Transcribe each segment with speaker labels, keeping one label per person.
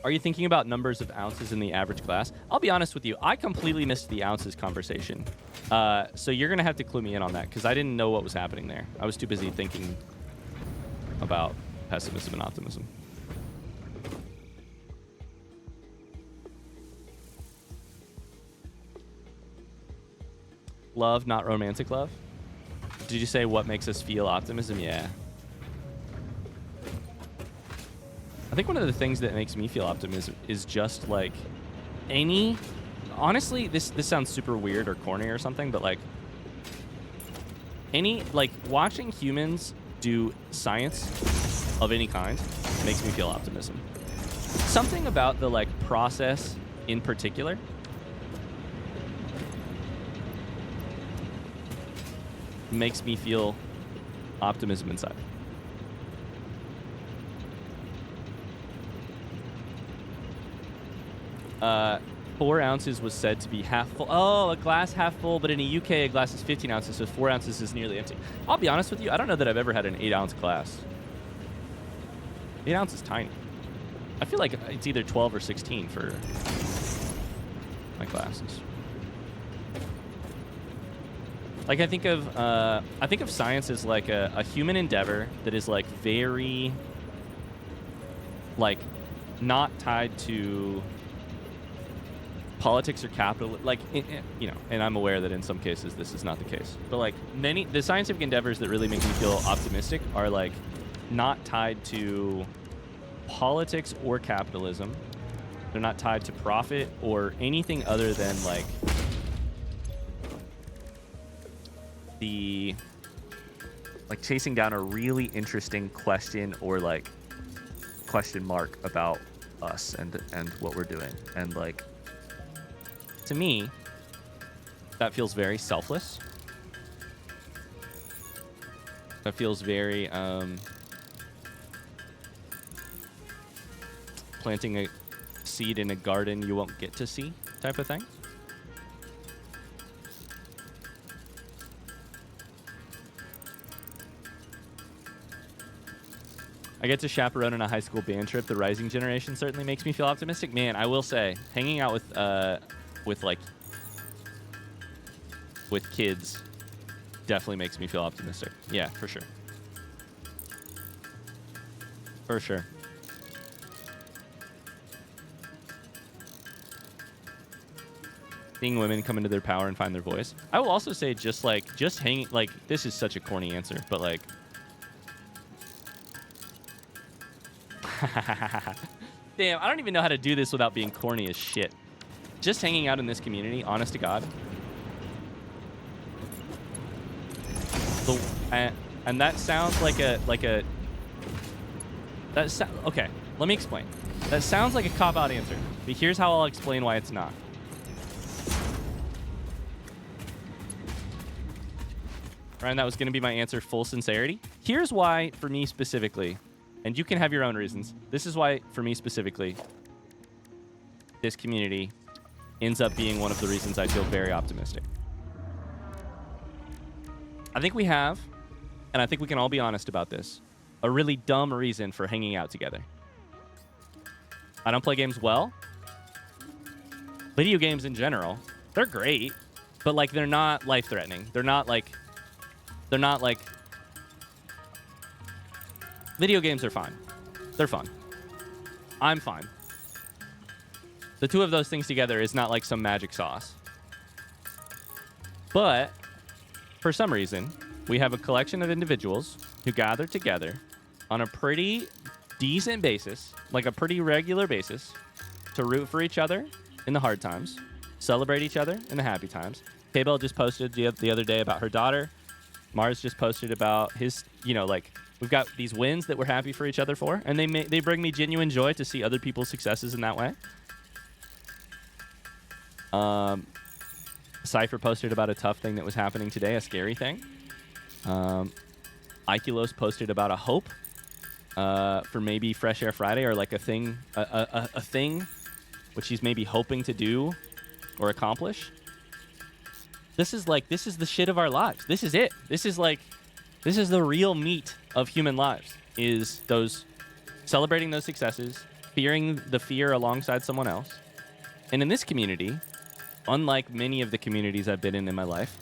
Speaker 1: Are you thinking about numbers of ounces in the average glass? I'll be honest with you. I completely missed the ounces conversation. So you're going to have to clue me in on that because I didn't know what was happening there. I was too busy thinking about pessimism and optimism. Love, not romantic love. Did you say what makes us feel optimism? Yeah. I think one of the things that makes me feel optimism is just like any, honestly, this sounds super weird or corny or something, but like any, like watching humans do science of any kind makes me feel optimism. Something about the like process in particular makes me feel optimism inside. 4 ounces was said to be half full. Oh, a glass half full, but in the UK, a glass is 15 ounces, so 4 ounces is nearly empty. I'll be honest with you, I don't know that I've ever had an 8-ounce glass. 8 ounces is tiny. I feel like it's either 12 or 16 for my glasses. Like I think of science as like a human endeavor that is like very like not tied to politics or capital, like you know, and I'm aware that in some cases this is not the case, but like the scientific endeavors that really make me feel optimistic are like not tied to politics or capitalism. They're not tied to profit or anything other than like the like chasing down a really interesting question or like question mark about us and what we're doing. And like to me that feels very selfless. That feels very planting a seed in a garden you won't get to see type of thing. I get to chaperone in a high school band trip. The rising generation certainly makes me feel optimistic. Man, I will say, hanging out with kids definitely makes me feel optimistic. Yeah, for sure. For sure. Seeing women come into their power and find their voice. I will also say just hanging, like, this is such a corny answer, but like, damn, I don't even know how to do this without being corny as shit. Just hanging out in this community, honest to God. And that sounds okay, let me explain. That sounds like a cop-out answer, but here's how I'll explain why it's not. Ryan, that was going to be my answer, full sincerity. Here's why, for me specifically, and you can have your own reasons. This is why, for me specifically, this community ends up being one of the reasons I feel very optimistic. I think we have, and I think we can all be honest about this, a really dumb reason for hanging out together. I don't play games well. Video games in general, they're great, but like they're not life-threatening. They're not like video games are fine. They're fun. I'm fine. The two of those things together is not like some magic sauce. But for some reason, we have a collection of individuals who gather together on a pretty decent basis, like a pretty regular basis, to root for each other in the hard times, celebrate each other in the happy times. K-Bell just posted the other day about her daughter. Mars just posted about his, like, we've got these wins that we're happy for each other for, and they bring me genuine joy to see other people's successes in that way. Cypher posted about a tough thing that was happening today, a scary thing. Ikelos posted about a hope for maybe Fresh Air Friday, or like a thing which he's maybe hoping to do or accomplish. This is the shit of our lives. This is it. This is the real meat of human lives, is those celebrating those successes, fearing the fear alongside someone else. And in this community, unlike many of the communities I've been in my life,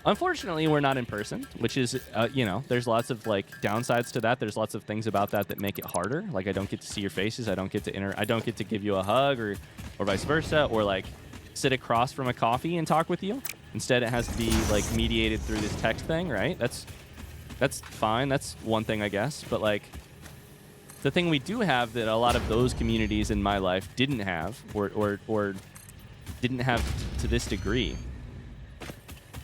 Speaker 1: unfortunately, we're not in person, which is, you know, there's lots of like downsides to that. There's lots of things about that that make it harder. Like I don't get to see your faces. I don't get to give you a hug or vice versa, or like sit across from a coffee and talk with you. Instead, it has to be like mediated through this text thing, right? That's fine. That's one thing, I guess. But like the thing we do have that a lot of those communities in my life didn't have, or didn't have to this degree,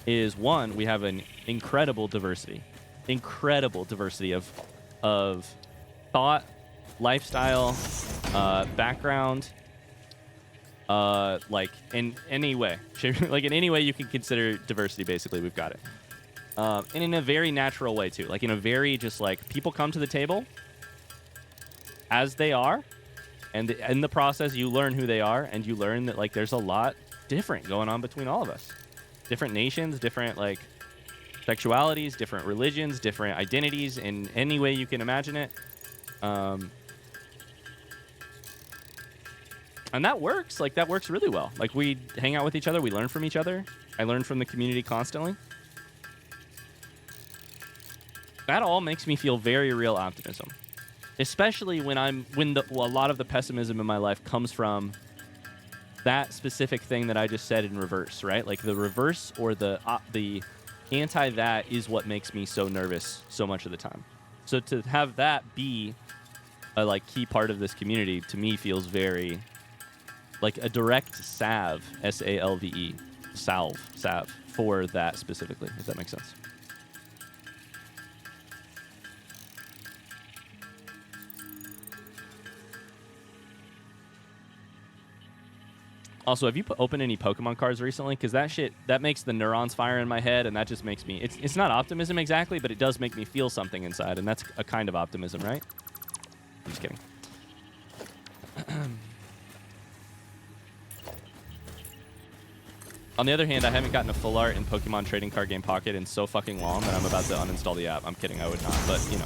Speaker 1: is one, we have an incredible diversity of thought, lifestyle, background, like in any way, like in any way you can consider diversity. Basically, we've got it, and in a very natural way too. Like in a very just like people come to the table as they are, and in the process you learn who they are, and you learn that like there's a lot different going on between all of us. Different nations, different like sexualities, different religions, different identities in any way you can imagine it. And that works. Like that works really well. Like we hang out with each other. We learn from each other. I learn from the community constantly. That all makes me feel very real optimism, especially when a lot of the pessimism in my life comes from that specific thing that I just said in reverse, right? Like the reverse or the anti that is what makes me so nervous so much of the time. So to have that be a like key part of this community to me feels very like a direct salve, S-A-L-V-E, salve for that specifically, if that makes sense. Also, have you opened any Pokemon cards recently? Because that makes the neurons fire in my head, and that just makes me... It's not optimism exactly, but it does make me feel something inside, and that's a kind of optimism, right? I'm just kidding. On the other hand, I haven't gotten a full art in Pokemon Trading Card Game Pocket in so fucking long that I'm about to uninstall the app. I'm kidding, I would not, but, you know.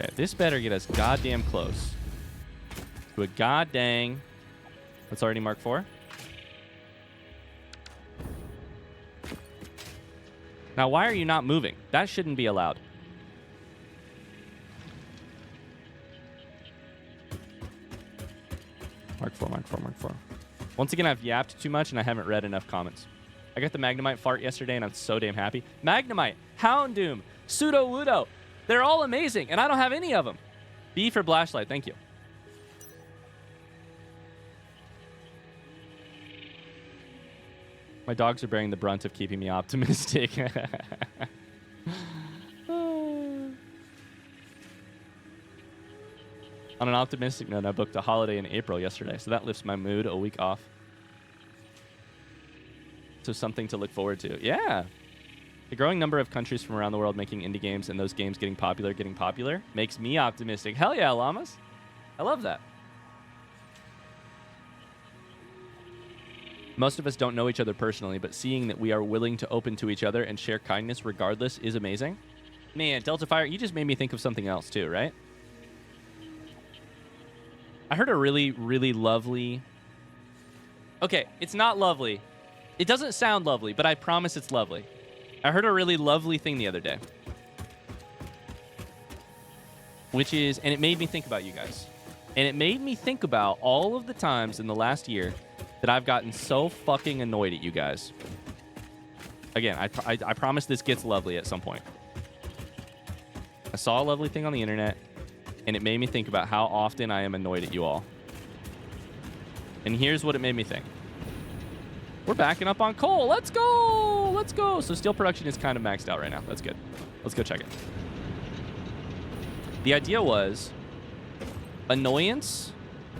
Speaker 1: Okay, this better get us goddamn close to a goddamn... What's already marked 4? Now, why are you not moving? That shouldn't be allowed. Mark 4, mark 4, mark 4. Once again, I've yapped too much and I haven't read enough comments. I got the Magnemite fart yesterday and I'm so damn happy. Magnemite, Houndoom, Pseudo-Wudo. They're all amazing, and I don't have any of them. B for Blashlight, thank you. My dogs are bearing the brunt of keeping me optimistic. On an optimistic note, I booked a holiday in April yesterday, so that lifts my mood a week off. So something to look forward to. Yeah. The growing number of countries from around the world making indie games and those games getting popular makes me optimistic. Hell yeah, llamas. I love that. Most of us don't know each other personally, but seeing that we are willing to open to each other and share kindness regardless is amazing. Man, Delta Fire, you just made me think of something else too, right? I heard a really, really lovely... Okay, it's not lovely. It doesn't sound lovely, but I promise it's lovely. I heard a really lovely thing the other day. Which is, and it made me think about you guys. And it made me think about all of the times in the last year that I've gotten so fucking annoyed at you guys. Again, I promise this gets lovely at some point. I saw a lovely thing on the internet, and it made me think about how often I am annoyed at you all. And here's what it made me think. We're backing up on coal. Let's go. Let's go. So steel production is kind of maxed out right now. That's good. Let's go check it. The idea was annoyance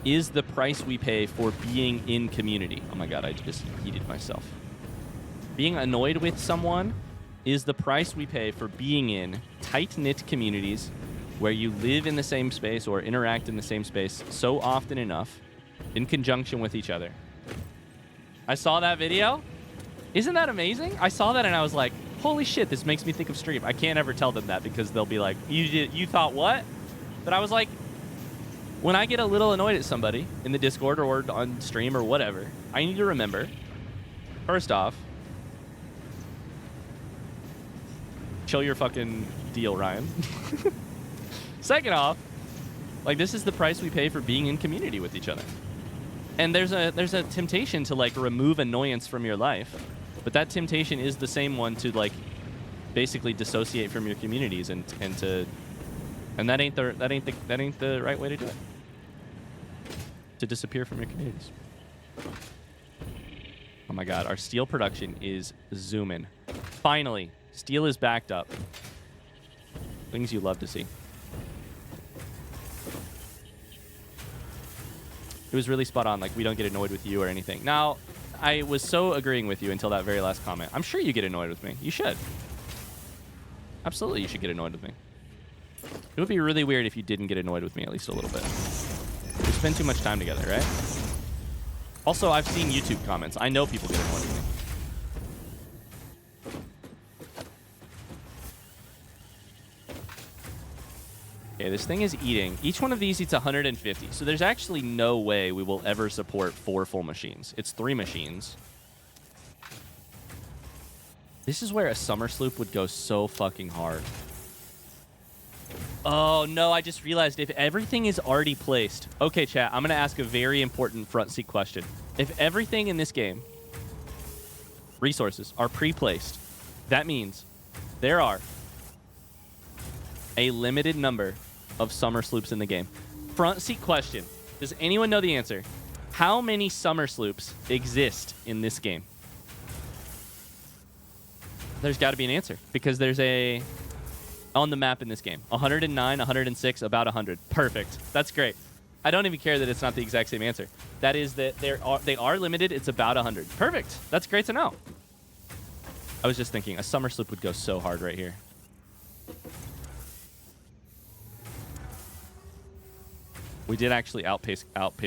Speaker 1: is the price we pay for being in community. Oh my God, I just heated myself. Being annoyed with someone is the price we pay for being in tight-knit communities where you live in the same space or interact in the same space so often enough in conjunction with each other. I saw that video. Isn't that amazing? I saw that and I was like, Holy shit, this makes me think of stream. I can't ever tell them that because they'll be like, you thought what? But I was like, when I get a little annoyed at somebody in the Discord or on stream or whatever, I need to remember, first off, chill your fucking deal, Ryan. Second off, like, this is the price we pay for being in community with each other. And there's a temptation to, like, remove annoyance from your life. But that temptation is the same one to, like, basically dissociate from your communities and that ain't the right way to do it. To disappear from your communities. Oh my god, our steel production is zooming. Finally, steel is backed up. Things you love to see. It was really spot on, like, we don't get annoyed with you or anything. Now, I was so agreeing with you until that very last comment. I'm sure you get annoyed with me. You should. Absolutely, you should get annoyed with me. It would be really weird if you didn't get annoyed with me at least a little bit. We spend too much time together, right? Also, I've seen YouTube comments. I know people get annoyed with me. Okay, this thing is eating. Each one of these eats 150. So there's actually no way we will ever support 4 full machines. It's 3 machines. This is where a summer sloop would go so fucking hard. Oh, no, I just realized if everything is already placed. Okay, chat, I'm going to ask a very important front seat question. If everything in this game, resources, are pre-placed, that means there are a limited number of summer sloops in the game. Front seat question. Does anyone know the answer? How many summer sloops exist in this game? There's got to be an answer because there's a on the map in this game. 109, 106, about 100. Perfect. That's great. I don't even care that it's not the exact same answer. That is that they are limited. It's about 100. Perfect. That's great to know. I was just thinking a summer sloop would go so hard right here. We did actually outpace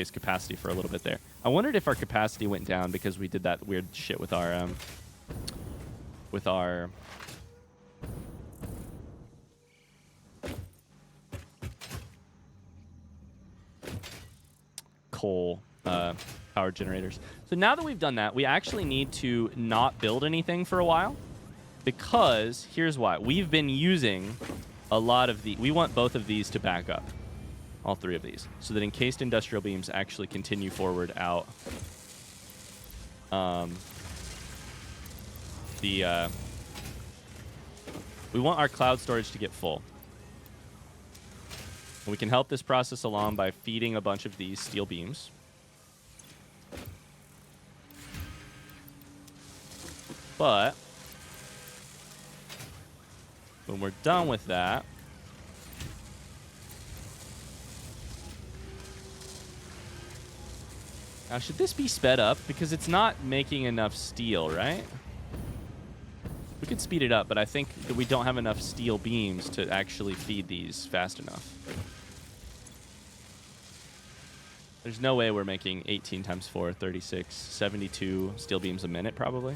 Speaker 1: capacity for a little bit there. I wondered if our capacity went down because we did that weird shit with our coal power generators. So now that we've done that, we actually need to not build anything for a while because here's why. We've been using a lot of the... We want both of these to back up. All 3 of these. So that encased industrial beams actually continue forward out. We want our cloud storage to get full. And we can help this process along by feeding a bunch of these steel beams. But when we're done with that, now should this be sped up? Because it's not making enough steel, right? We could speed it up, but I think that we don't have enough steel beams to actually feed these fast enough. There's no way we're making 18 times 4, 36, 72 steel beams a minute, probably.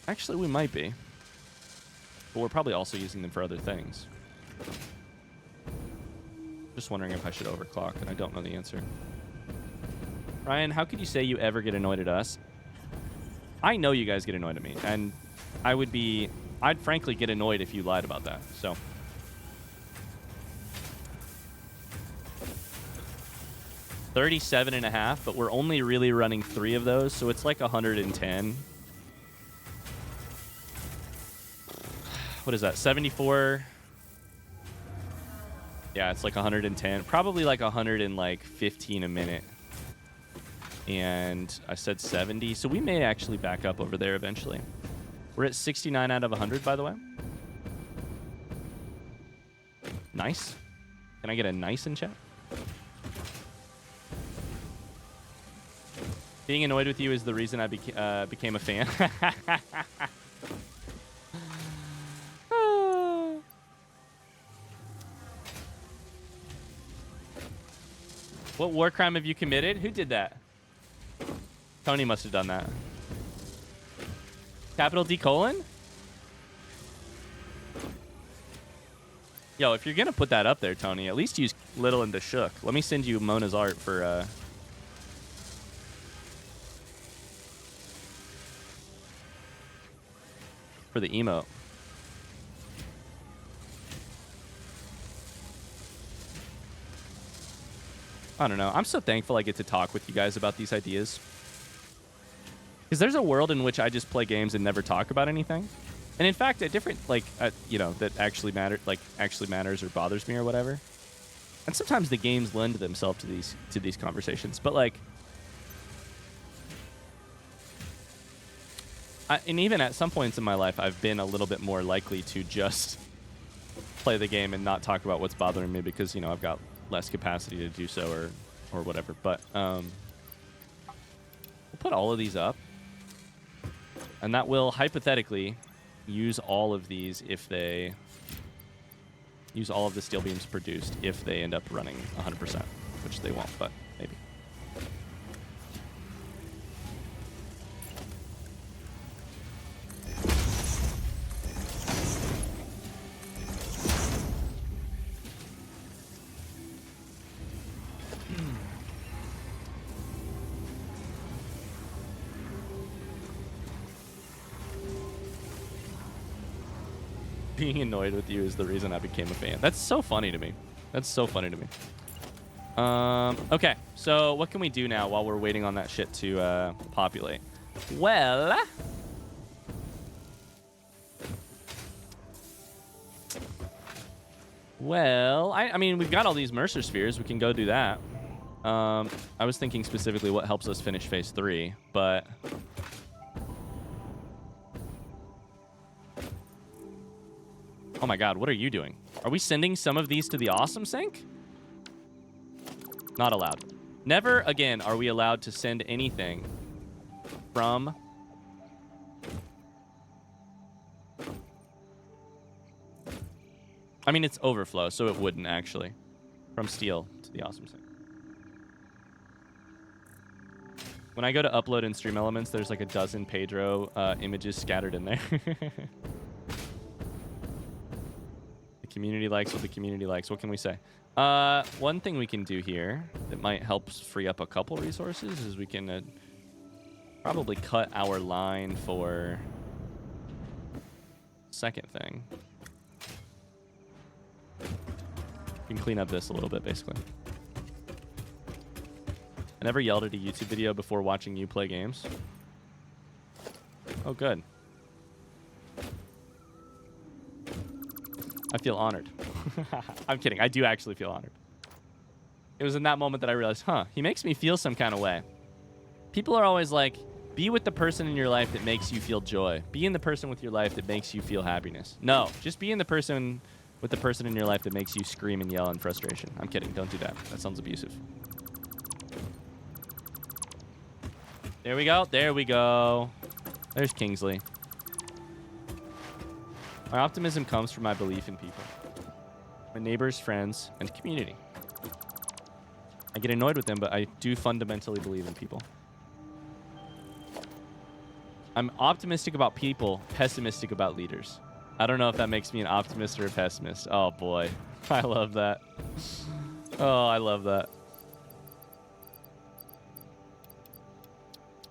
Speaker 1: Actually, we might be. But we're probably also using them for other things. Just wondering if I should overclock, and I don't know the answer. Ryan, how could you say you ever get annoyed at us? I know you guys get annoyed at me, and I'd frankly get annoyed if you lied about that, so. $37.5, but we're only really running 3 of those, so it's like 110. What is that, 74? Yeah, it's like 110. Probably like 115 a minute. And I said 70, so we may actually back up over there eventually. We're at 69 out of 100, by the way. Nice. Can I get a nice in chat? Being annoyed with you is the reason I became a fan. What war crime have you committed? Who did that? Tony must have done that. Capital D colon? Yo, if you're going to put that up there, Tony, at least use Little and the Shook. Let me send you Mona's art for the emote. I don't know. I'm so thankful I get to talk with you guys about these ideas. Because there's a world in which I just play games and never talk about anything. And in fact, a different, like, you know, that actually matters or bothers me or whatever. And sometimes the games lend themselves to these conversations. But like, and even at some points in my life, I've been a little bit more likely to just play the game and not talk about what's bothering me because, you know, I've got less capacity to do so or whatever. But we'll put all of these up. And that will hypothetically use all of these if they use all of the steel beams produced if they end up running 100%, which they won't, but maybe. Being annoyed with you is the reason I became a fan. That's so funny to me. That's so funny to me. Okay, so what can we do now while we're waiting on that shit to populate? Well, I mean, we've got all these Mercer spheres. We can go do that. I was thinking specifically what helps us finish phase 3, but oh my god, what are you doing? Are we sending some of these to the awesome sink? Not allowed. Never again are we allowed to send anything from I mean, it's overflow, so it wouldn't actually. From steel to the awesome sink. When I go to upload in Stream Elements, there's like a dozen Pedro images scattered in there. Community likes what the community likes. What can we say? One thing we can do here that might help free up a couple resources is we can probably cut our line for second thing. We can clean up this a little bit, basically. I never yelled at a YouTube video before watching you play games. Oh, good. I feel honored. I'm kidding. I do actually feel honored. It was in that moment that I realized, he makes me feel some kind of way. People are always like, be with the person in your life that makes you feel joy. Be in the person with your life that makes you feel happiness. No, just be in the person with the person in your life that makes you scream and yell in frustration. I'm kidding. Don't do that. That sounds abusive. There we go. There we go. There's Kingsley. My optimism comes from my belief in people, my neighbors, friends, and community. I get annoyed with them, but I do fundamentally believe in people. I'm optimistic about people, pessimistic about leaders. I don't know if that makes me an optimist or a pessimist. Oh, boy. I love that. Oh, I love that.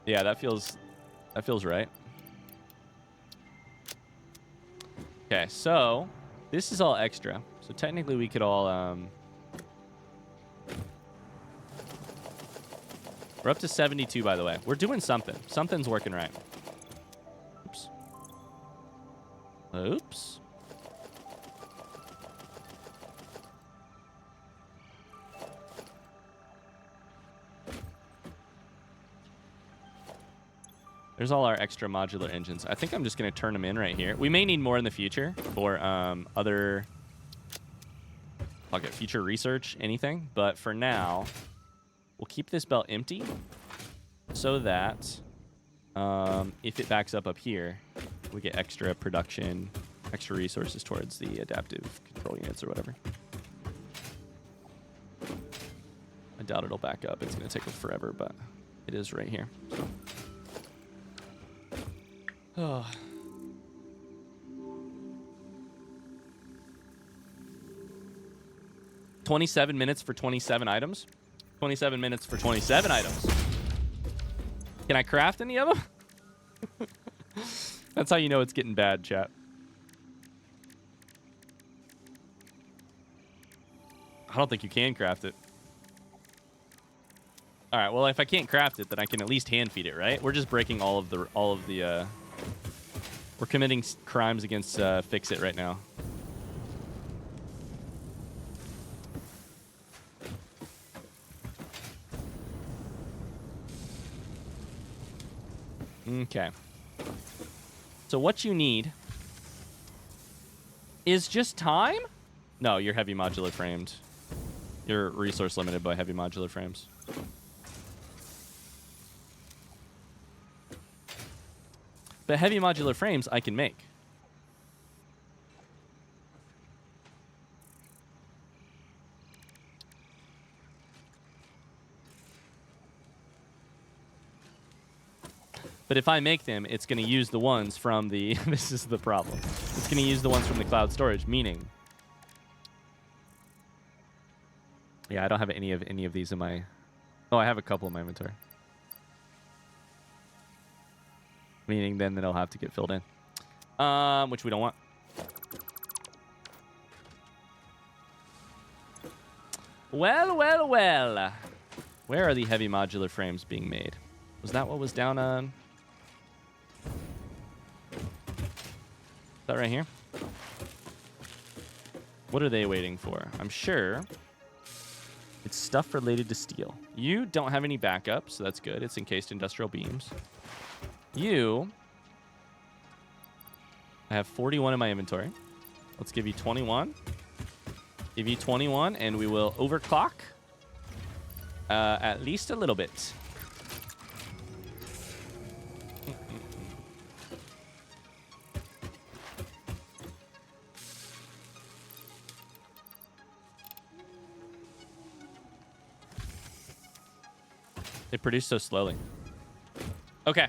Speaker 1: Yeah, that feels right. Okay, so this is all extra. So technically we could all we're up to 72, by the way. We're doing something. Something's working right. Oops. Oops. There's all our extra modular engines. I think I'm just going to turn them in right here. We may need more in the future for other future research, anything. But for now, we'll keep this belt empty so that if it backs up here, we get extra production, extra resources towards the adaptive control units or whatever. I doubt it'll back up. It's going to take forever, but it is right here. So. Oh. $27 minutes for 27 items. 27 minutes for 27 items. Can I craft any of them? That's how you know it's getting bad, chat. I don't think you can craft it. All right, well, if I can't craft it, then I can at least hand feed it, right? We're just breaking all of the we're committing crimes against FICSIT right now. Okay. So what you need is just time? No, you're heavy modular framed. You're resource limited by heavy modular frames. But heavy modular frames I can make. But if I make them, it's going to use the ones from the... This is the problem. It's going to use the ones from the cloud storage, meaning... Yeah, I don't have any of these in my... Oh, I have a couple in my inventory. Meaning then they'll have to get filled in. Which we don't want. Well, well, well. Where are the heavy modular frames being made? Was that what was down on... Is that right here? What are they waiting for? I'm sure it's stuff related to steel. You don't have any backup, so that's good. It's encased industrial beams. You... I have 41 in my inventory. Let's give you 21. Give you 21, and we will overclock at least a little bit. They produce so slowly. Okay.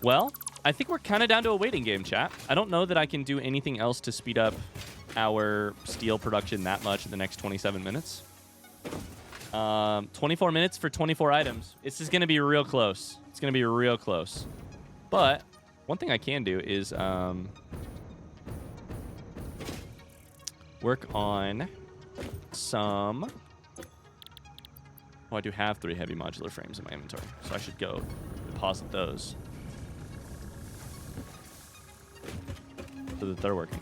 Speaker 1: Well, I think we're kind of down to a waiting game, chat. I don't know that I can do anything else to speed up our steel production that much in the next 27 minutes. 24 minutes for 24 items. This is going to be real close. It's going to be real close. But one thing I can do is work on some... Oh, I do have 3 heavy modular frames in my inventory, so I should go deposit those so that they're working.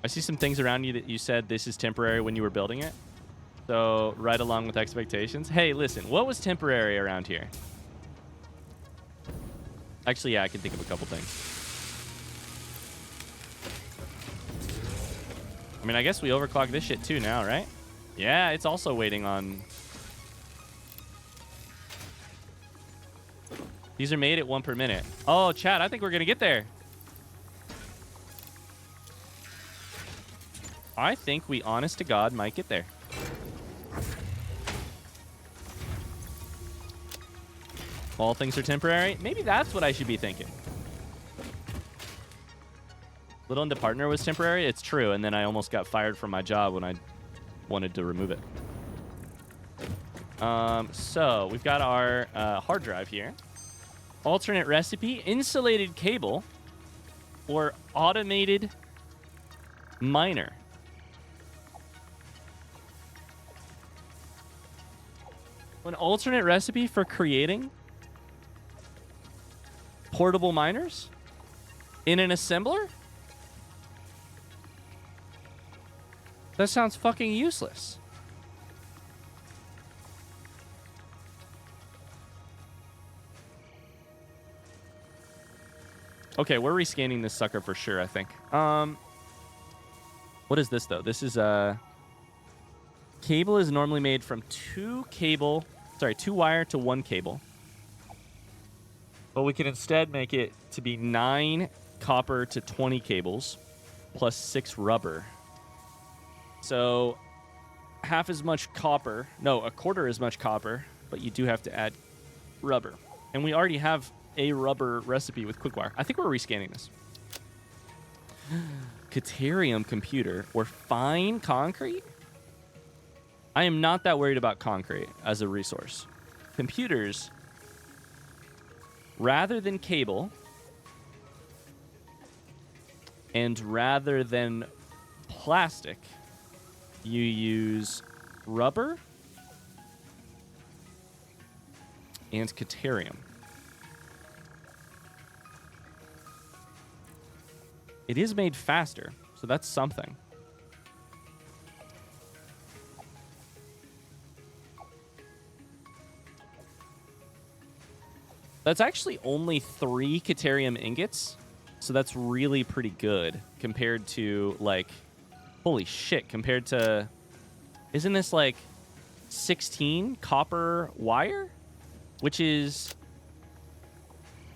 Speaker 1: I see some things around you that you said this is temporary when you were building it. So right along with expectations. Hey, listen, what was temporary around here? Actually, yeah, I can think of a couple things. I mean, I guess we overclock this shit too now, right? Yeah, it's also waiting on... These are made at 1 per minute. Oh, chat, I think we're going to get there. I think we, honest to God, might get there. All things are temporary. Maybe that's what I should be thinking. Little into partner was temporary. It's true. And then I almost got fired from my job when I wanted to remove it. So we've got our hard drive here. Alternate recipe, insulated cable, or automated miner. An alternate recipe for creating portable miners in an assembler? That sounds fucking useless. Okay, we're rescanning this sucker for sure, I think. What is this, though? This is cable is normally made from 2 wire to 1 cable. But we can instead make it to be 9 copper to 20 cables. plus 6 rubber. So half as much copper. No, a quarter as much copper, but you do have to add rubber. And we already have a rubber recipe with Quickwire. I think we're rescanning this. Caterium computer or fine concrete? I am not that worried about concrete as a resource. Computers, rather than cable, and rather than plastic, you use rubber and caterium. It is made faster, so that's something. That's actually only 3 caterium ingots, so that's really pretty good compared to, like, holy shit, compared to, isn't this like 16 copper wire? Which is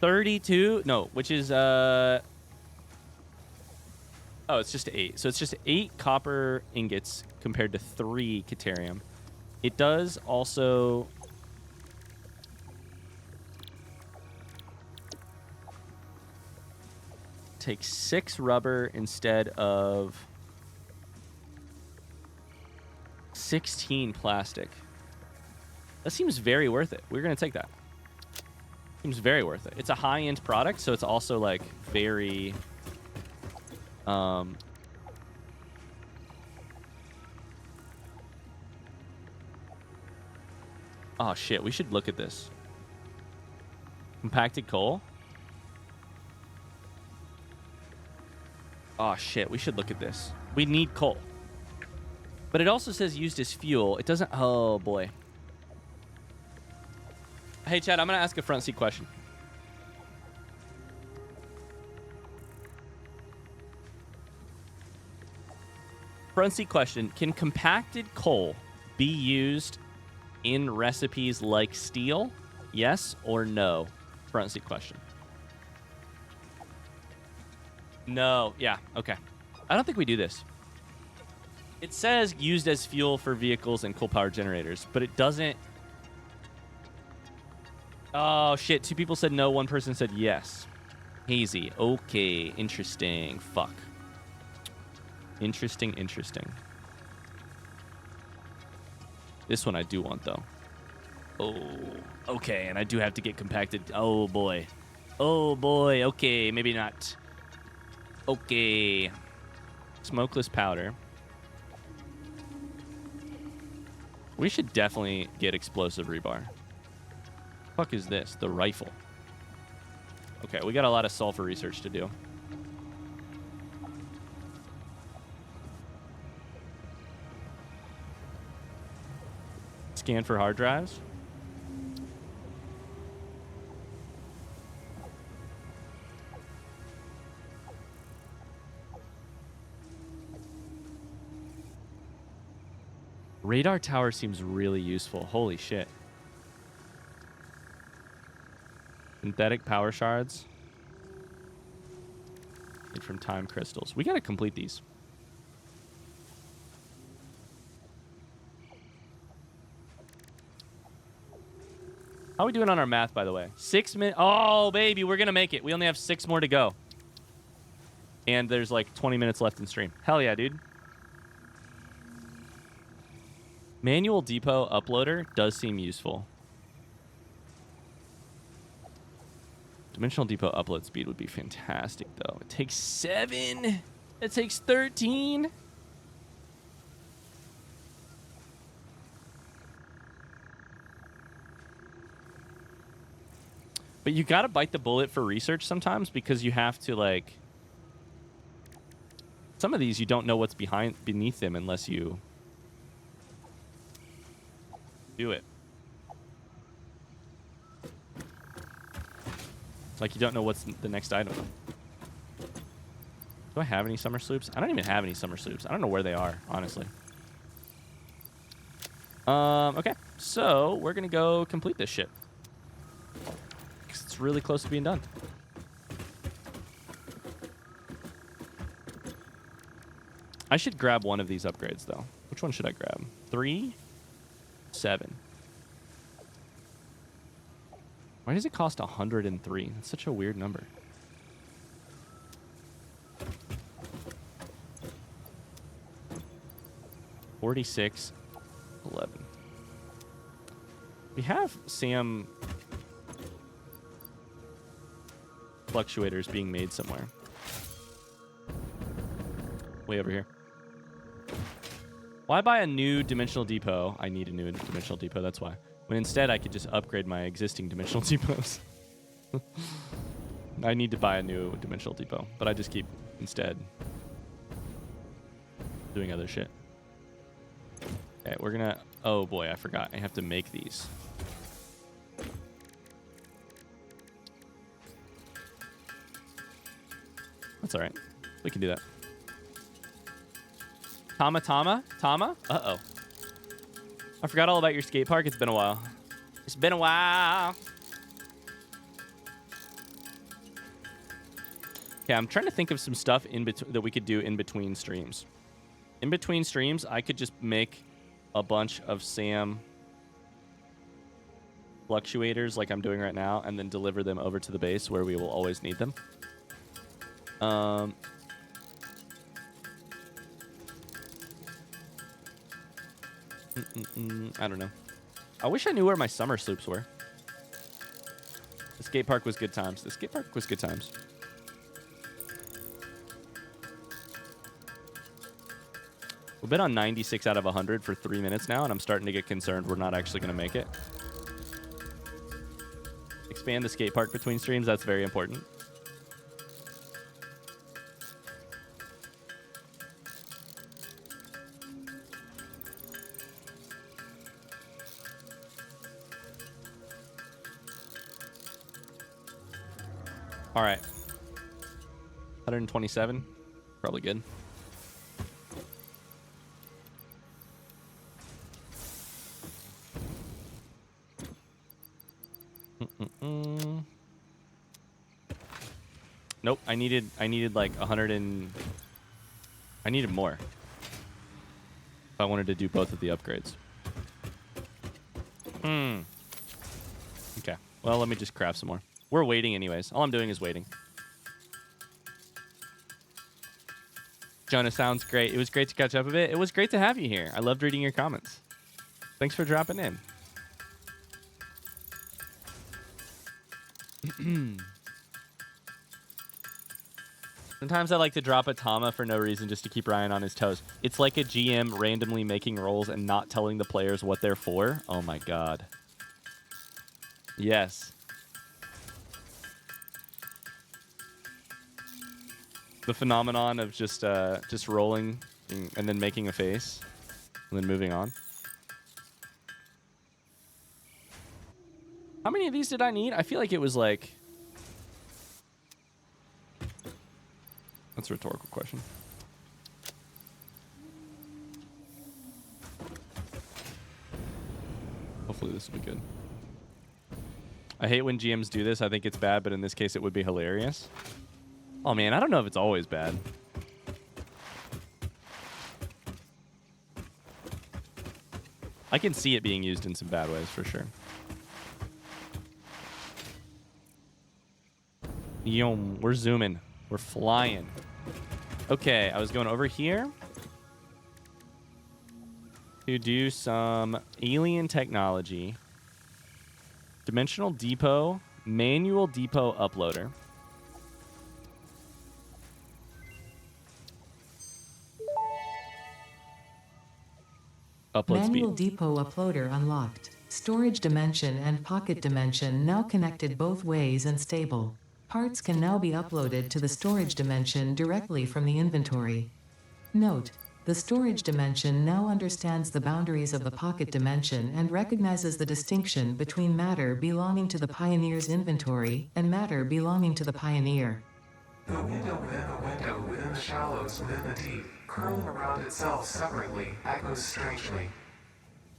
Speaker 1: 32, no, which is, oh, it's just 8. So it's just 8 copper ingots compared to 3 caterium. It does also take 6 rubber instead of 16 plastic. That seems very worth it. We're going to take that. Seems very worth it. It's a high-end product, so it's also, like, very... Oh, shit. We should look at this. Compacted coal? Oh, shit. We should look at this. We need coal. But it also says used as fuel. It doesn't... Oh, boy. Hey, Chad, I'm going to ask a front seat question. Front seat question. Can compacted coal be used in recipes like steel? Yes or no? Front seat question. No. Yeah. Okay. I don't think we do this. It says used as fuel for vehicles and coal power generators, but it doesn't. Oh, shit. 2 people said no. 1 person said yes. Hazy. Okay. Interesting. Fuck. Interesting. This one I do want, though. Oh, okay. And I do have to get compacted. Oh, boy. Oh, boy. Okay. Maybe not. Okay. Smokeless powder. We should definitely get explosive rebar. Fuck is this? The rifle. Okay, we got a lot of sulfur research to do. Scan for hard drives. Radar tower seems really useful. Holy shit. Synthetic power shards. Made from time crystals. We gotta complete these. How are we doing on our math, by the way? 6 minutes. Oh, baby, we're gonna make it. We only have 6 more to go. And there's like 20 minutes left in stream. Hell yeah, dude. Manual depot uploader does seem useful. Dimensional depot upload speed would be fantastic, though. It takes 7. It takes 13. But you gotta bite the bullet for research sometimes because you have to, like... Some of these you don't know what's beneath them unless you... do it. It's like you don't know what's the next item. Do I have any summer sloops? I don't even have any summer sloops. I don't know where they are, honestly. Okay. So, we're going to go complete this shit. 'Cause it's really close to being done. I should grab one of these upgrades, though. Which one should I grab? 3, 7. Why does it cost 103? That's such a weird number. $46, $11. We have Sam fluctuators being made somewhere. Way over here. Why buy a new dimensional depot? I need a new dimensional depot, that's why. When instead I could just upgrade my existing dimensional depots. I need to buy a new dimensional depot, but I just keep instead doing other shit. Okay, we're gonna... Oh boy, I forgot. I have to make these. That's alright. We can do that. Tama? Uh-oh. I forgot all about your skate park. It's been a while. It's been a while. Okay, I'm trying to think of some stuff in between that we could do in between streams. In between streams, I could just make a bunch of Sam fluctuators like I'm doing right now and then deliver them over to the base where we will always need them. I don't know. I wish I knew where my summer sloops were. The skate park was good times. The skate park was good times. We've been on 96 out of 100 for 3 minutes now, and I'm starting to get concerned we're not actually going to make it. Expand the skate park between streams. That's very important. All right. 127. Probably good. Nope. I needed like 100 and... I needed more. If I wanted to do both of the upgrades. Okay. Well, let me just craft some more. We're waiting anyways. All I'm doing is waiting. Jonah, sounds great. It was great to catch up a bit. It was great to have you here. I loved reading your comments. Thanks for dropping in. Sometimes I like to drop a Tama for no reason just to keep Ryan on his toes. It's like a GM randomly making rolls and not telling the players what they're for. Oh my god. Yes. The phenomenon of just rolling and then making a face and then moving on. How many of these did I need? I feel like it was like... That's a rhetorical question. Hopefully this will be good. I hate when GMs do this. I think it's bad, but in this case it would be hilarious. Oh man, I don't know if it's always bad. I can see it being used in some bad ways for sure. Yum, we're zooming. We're flying. Okay, I was going over here to do some alien technology. Dimensional depot, manual depot uploader. Upload
Speaker 2: Manual
Speaker 1: speed.
Speaker 2: depot uploader unlocked. Storage dimension and pocket dimension now connected both ways and stable. Parts can now be uploaded to the storage dimension directly from the inventory. Note: the storage dimension now understands the boundaries of the pocket dimension and recognizes the distinction between matter belonging to the Pioneer's inventory and matter belonging to the Pioneer.
Speaker 3: The window within the shallows within the deep, curling around itself separately, echoes strangely.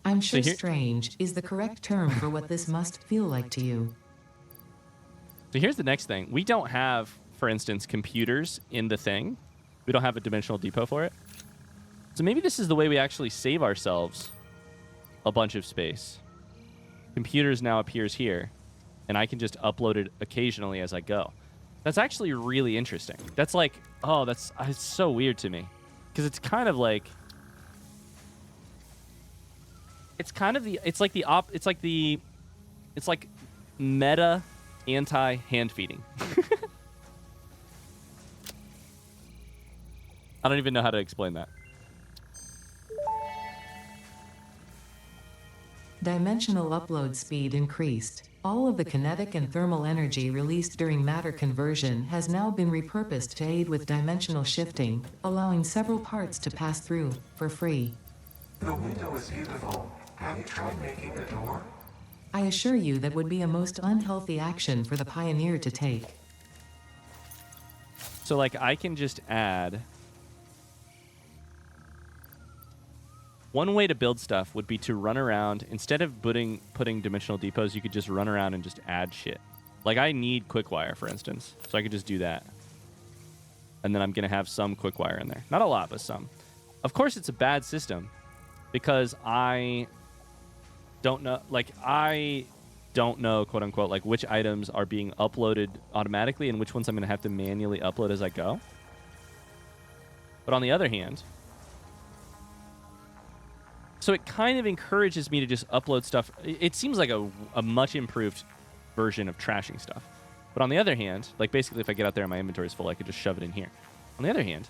Speaker 2: I'm sure
Speaker 1: So here-
Speaker 2: strange is the correct term for what this must feel like to you.
Speaker 1: So here's the next thing. We don't have, for instance, computers in the thing. We don't have a dimensional depot for it. So maybe this is the way we actually save ourselves a bunch of space. Computers now appears here, and I can just upload it occasionally as I go. That's actually really interesting. That's like, oh, it's so weird to me. Because it's kind of like... It's like meta anti-hand feeding. I don't even know how to explain that.
Speaker 2: Dimensional upload speed increased. All of the kinetic and thermal energy released during matter conversion has now been repurposed to aid with dimensional shifting, allowing several parts to pass through for free.
Speaker 3: The window is beautiful. Have you tried making the door?
Speaker 2: I assure you that would be a most unhealthy action for the pioneer to take.
Speaker 1: So, like, I can just add... One way to build stuff would be to run around. Instead of putting dimensional depots, you could just run around and just add shit. Like, I need quickwire, for instance. So I could just do that. And then I'm going to have some quickwire in there. Not a lot, but some. Of course, it's a bad system. Because I don't know, quote unquote, like which items are being uploaded automatically and which ones I'm going to have to manually upload as I go. But on the other hand, so it kind of encourages me to just upload stuff. It seems like a much improved version of trashing stuff. But on the other hand, like basically if I get out there and my inventory is full, I could just shove it in here. On the other hand,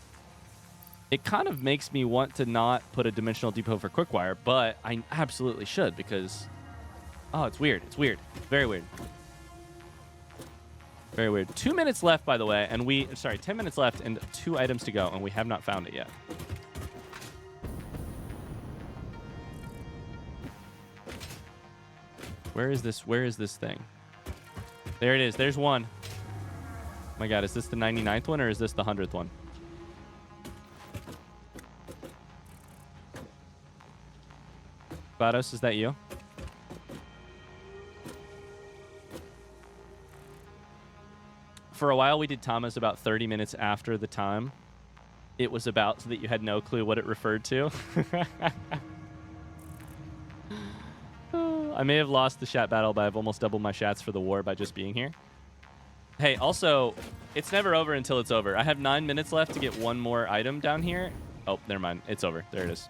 Speaker 1: it kind of makes me want to not put a dimensional depot for quickwire, but I absolutely should because, oh, it's weird. It's weird. Very weird. Very weird. 2 minutes left, by the way, and 10 minutes left and 2 items to go, and we have not found it yet. Where is this thing? There it is. There's one. Oh my God, is this the 99th one or is this the 100th one? Vados, is that you? For a while, we did Thomas about 30 minutes after the time it was about so that you had no clue what it referred to. I may have lost the chat battle, but I've almost doubled my chats for the war by just being here. Hey, also, it's never over until it's over. I have 9 minutes left to get one more item down here. Oh, never mind. It's over. There it is.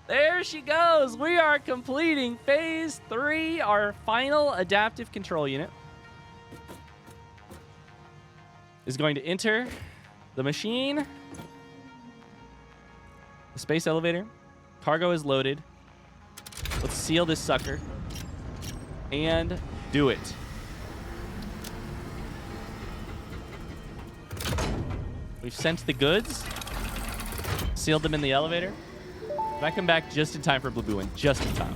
Speaker 1: There she goes. We are completing phase 3, our final adaptive control unit is going to enter the machine. The space elevator. Cargo is loaded. Let's seal this sucker and do it. We've sent the goods, sealed them in the elevator. And I come back just in time for Blue Boo, just in time.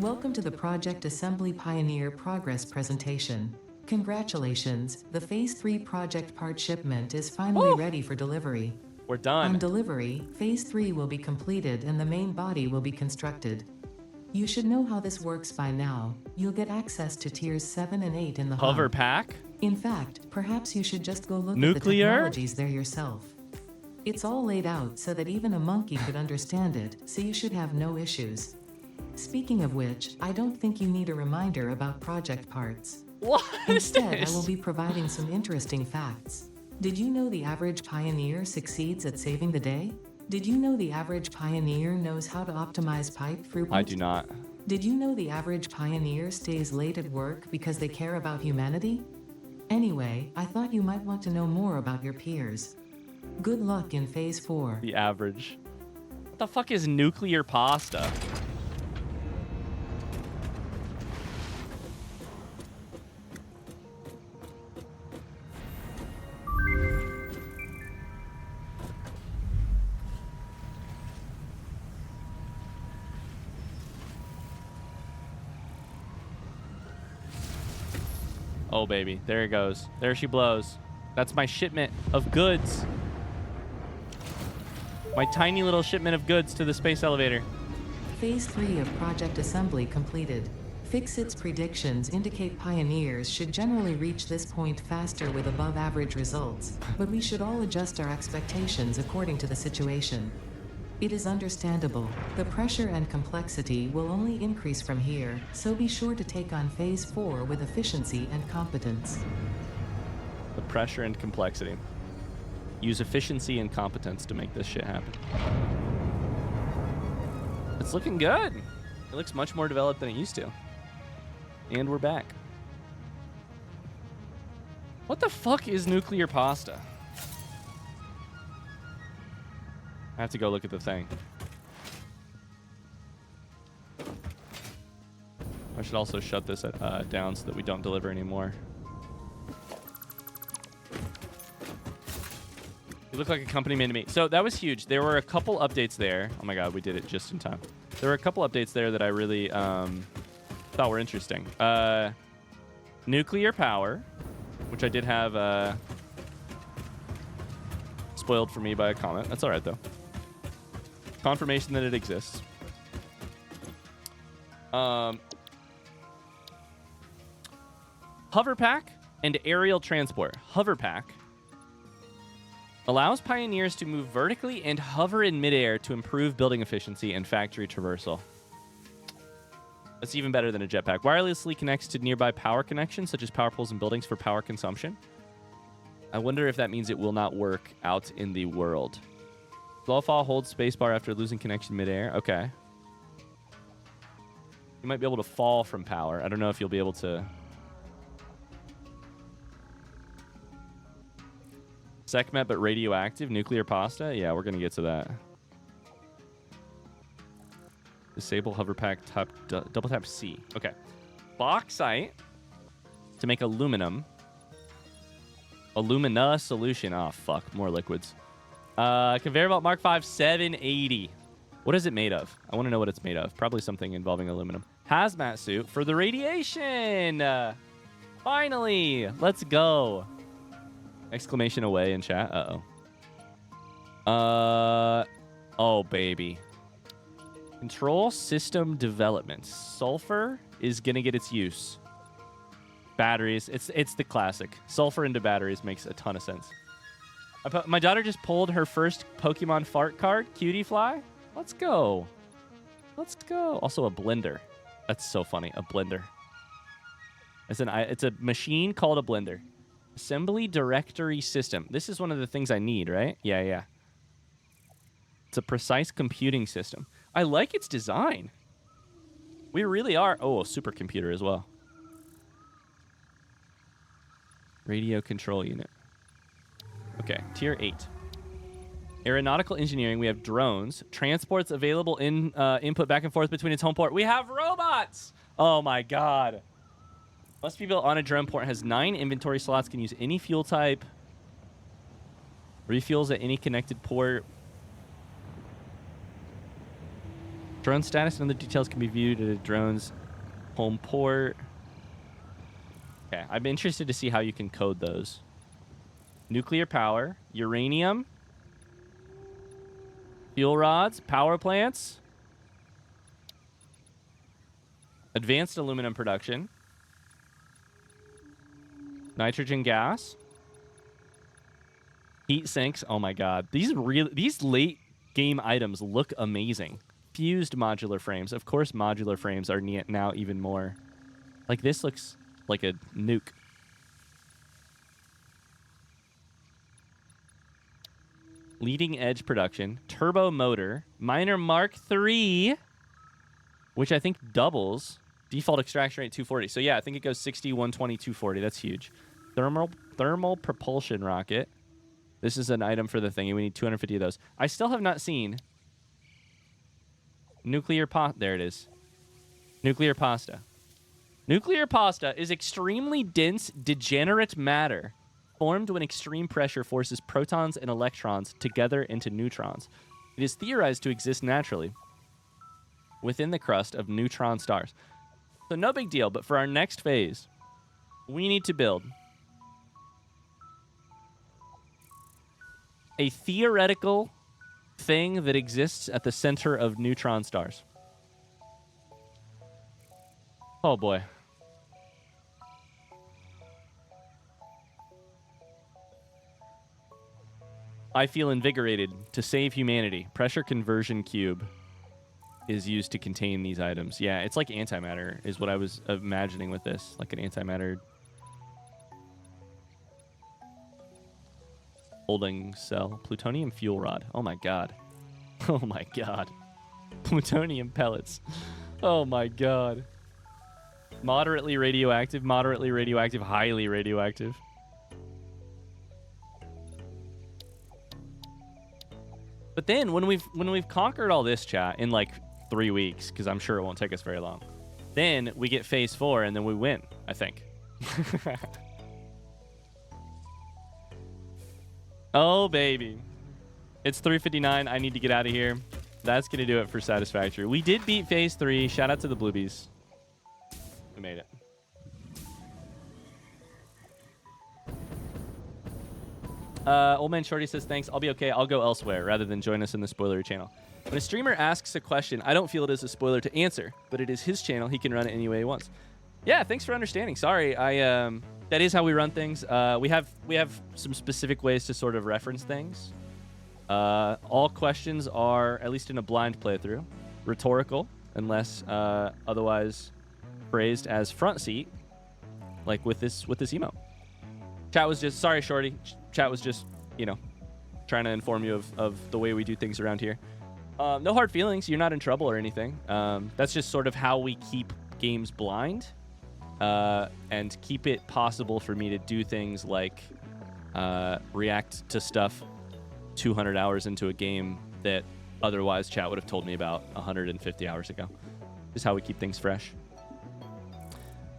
Speaker 2: Welcome to the Project Assembly Pioneer Progress presentation. Congratulations, the Phase 3 project part shipment is finally ready for delivery.
Speaker 1: We're done.
Speaker 2: On delivery, Phase 3 will be completed and the main body will be constructed. You should know how this works by now. You'll get access to tiers 7 and 8 in the
Speaker 1: Hover
Speaker 2: hub.
Speaker 1: pack?
Speaker 2: In fact, perhaps you should just go look
Speaker 1: Nuclear?
Speaker 2: at the technologies there yourself. It's all laid out so that even a monkey could understand it, so you should have no issues. Speaking of which, I don't think you need a reminder about project parts.
Speaker 1: What is
Speaker 2: Instead,
Speaker 1: this?
Speaker 2: I will be providing some interesting facts. Did you know the average pioneer succeeds at saving the day? Did you know the average pioneer knows how to optimize pipe throughput?
Speaker 1: I do not.
Speaker 2: Did you know the average pioneer stays late at work because they care about humanity? Anyway, I thought you might want to know more about your peers. Good luck in Phase 4.
Speaker 1: The average. What the fuck is nuclear pasta? Oh, baby. There it goes. There she blows. That's my shipment of goods. My tiny little shipment of goods to the space elevator.
Speaker 2: Phase 3 of Project Assembly completed. FICSIT's predictions indicate pioneers should generally reach this point faster with above-average results, but we should all adjust our expectations according to the situation. It is understandable. The pressure and complexity will only increase from here, so be sure to take on Phase 4 with efficiency and competence.
Speaker 1: The pressure and complexity. Use efficiency and competence to make this shit happen. It's looking good. It looks much more developed than it used to. And we're back. What the fuck is nuclear pasta? I have to go look at the thing. I should also shut this down so that we don't deliver anymore. You look like a company made to me. So that was huge. There were a couple updates there. Oh my god, we did it just in time. There were a couple updates there that I really thought were interesting. Nuclear power, which I did have spoiled for me by a comment. That's all right, though. Confirmation that it exists. Hover pack and aerial transport. Hover pack allows pioneers to move vertically and hover in midair to improve building efficiency and factory traversal. That's even better than a jetpack. Wirelessly connects to nearby power connections, such as power poles and buildings for power consumption. I wonder if that means it will not work out in the world. Slow fall holds spacebar after losing connection midair. Okay. You might be able to fall from power. I don't know if you'll be able to... SecMet, but radioactive. Nuclear pasta? Yeah, we're going to get to that. Disable hover pack, double tap C. Okay. Bauxite to make aluminum. Alumina solution. Oh, fuck. More liquids. Conveyor belt Mark 5 780. What is it made of? I want to know what it's made of. Probably something involving aluminum. Hazmat suit for the radiation. Finally. Let's go. Exclamation away in chat. Uh-oh. Oh, baby. Control system development. Sulfur is going to get its use. Batteries. It's the classic. Sulfur into batteries makes a ton of sense. My daughter just pulled her first Pokemon fart card. Cutie Fly. Let's go. Let's go. Also a blender. That's so funny. A blender. It's a machine called a blender. Assembly directory system. This is one of the things I need, right? Yeah. It's a precise computing system. I like its design. We really are. Oh, a supercomputer as well. Radio control unit. Okay, tier 8. Aeronautical engineering. We have drones. Transports available in input back and forth between its home port. We have robots. Oh my god. Must be built on a drone port. Has 9 inventory slots. Can use any fuel type. Refuels at any connected port. Drone status and other details can be viewed at a drone's home port. Okay, I'm interested to see how you can code those. Nuclear power, uranium, fuel rods, power plants, advanced aluminum production, nitrogen gas, heat sinks. Oh my god, these late game items look amazing. Fused modular frames. Of course, modular frames are now even more. Like, this looks like a nuke. Leading edge production. Turbo motor. Miner Mark III, which I think doubles. Default extraction rate 240. So yeah, I think it goes 60, 120, 240. That's huge. Thermal propulsion rocket. This is an item for the thing. We need 250 of those. I still have not seen... Nuclear pasta. There it is. Nuclear pasta. Nuclear pasta is extremely dense, degenerate matter formed when extreme pressure forces protons and electrons together into neutrons. It is theorized to exist naturally within the crust of neutron stars. So no big deal, but for our next phase, we need to build a theoretical thing that exists at the center of neutron stars. Oh boy. I feel invigorated to save humanity. Pressure conversion cube is used to contain these items. Yeah, it's like antimatter is what I was imagining with this. Like an antimatter holding cell. Plutonium fuel rod. Oh my god. Oh my god. Plutonium pellets. Oh my god. Moderately radioactive, highly radioactive. But then when we've conquered all this, chat, in like 3 weeks, because I'm sure it won't take us very long, then we get phase 4 and then we win, I think. Oh baby. It's 3:59. I need to get out of here. That's gonna do it for Satisfactory. We did beat phase 3. Shout out to the Bluebies. We made it. Old Man Shorty says, thanks. I'll be okay. I'll go elsewhere rather than join us in the spoilery channel. When a streamer asks a question, I don't feel it is a spoiler to answer, but it is his channel. He can run it any way he wants. Yeah, thanks for understanding. Sorry, that is how we run things. We have some specific ways to sort of reference things. All questions are, at least in a blind playthrough, rhetorical, unless otherwise phrased as front seat, like with this emote. Chat was just, sorry, Shorty. Chat was just, you know, trying to inform you of the way we do things around here. No hard feelings. You're not in trouble or anything. That's just sort of how we keep games blind and keep it possible for me to do things like react to stuff 200 hours into a game that otherwise chat would have told me about 150 hours ago. Just how we keep things fresh.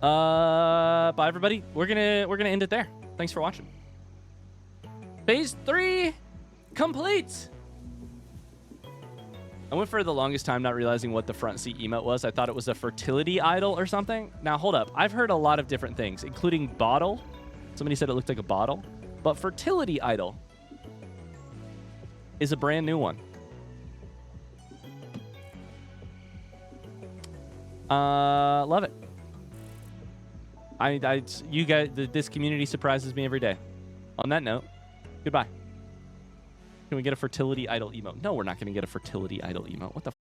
Speaker 1: Bye, everybody. We're gonna end it there. Thanks for watching. Phase 3 complete. I went for the longest time not realizing what the front seat emote was. I thought it was a fertility idol or something. Now, hold up. I've heard a lot of different things, including bottle. Somebody said it looked like a bottle. But fertility idol is a brand new one. Love it. You guys, this community surprises me every day. On that note, goodbye. Can we get a fertility idol emote? No, we're not going to get a fertility idol emote. What the